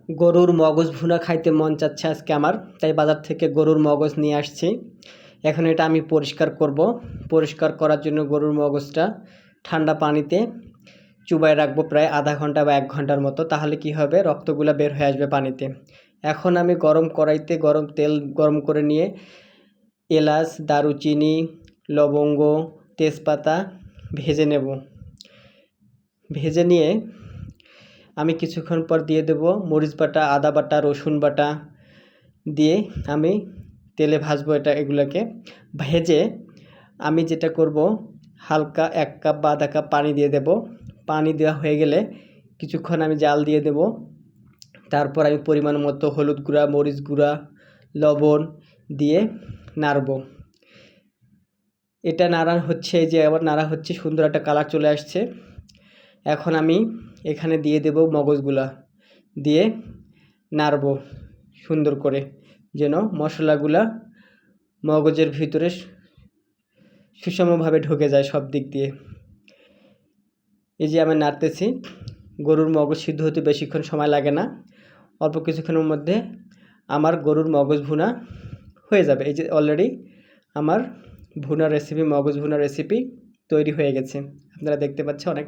গরুর মগজ ভুনা খাইতে মন চাচ্ছে আজকে আমার, তাই বাজার থেকে গরুর মগজ নিয়ে আসছি। এখন এটা আমি পরিষ্কার করব। পরিষ্কার করার জন্য গরুর মগজটা ঠান্ডা পানিতে চুবায় রাখবো প্রায় আধা ঘন্টা বা 1 ঘন্টার মতো। তাহলে কি হবে, রক্তগুলো বের হয়ে আসবে পানিতে। এখন আমি গরম কড়াইতে গরম তেল গরম করে নিয়ে এলাচ, দারুচিনি, লবঙ্গ, তেজপাতা ভেজে নেব। ভেজে নিয়ে আমি কিছুক্ষণ পর দিয়ে দেব মরিচ বাটা, আদা বাটা, রসুন বাটা দিয়ে আমি তেলে ভাজবো এগুলোকে। ভেজে আমি যেটা করব, হালকা 1 কাপ বা আধা কাপ পানি দিয়ে দেব। পানি দেওয়া হয়ে গেলে কিছুক্ষণ আমি জাল দিয়ে দেব। তারপর আমি পরিমাণ মতো হলুদ গুঁড়া, মরিচ গুঁড়া, লবণ দিয়ে নাড়ব। এটা নাড়া হচ্ছে, এই যে আবার নাড়া হচ্ছে, সুন্দর একটা কালার চলে আসছে। এখন আমি এখানে দিয়ে দেব মগজগুলা, দিয়ে নাড়ব সুন্দর করে, যেন মশলাগুলা মগজের ভিতরে সুষমভাবে ঢুকে যায় সব দিক দিয়ে। এই যে আমি নাড়তেছি। গরুর মগজ সিদ্ধ হতে বেশিক্ষণ সময় লাগে না, অল্প কিছুক্ষণের মধ্যে আমার গরুর মগজ ভুনা হয়ে যাবে। এই যে অলরেডি আমার মগজ ভুনা রেসিপি তৈরি হয়ে গেছে। আপনারা দেখতে পাচ্ছেন, অনেক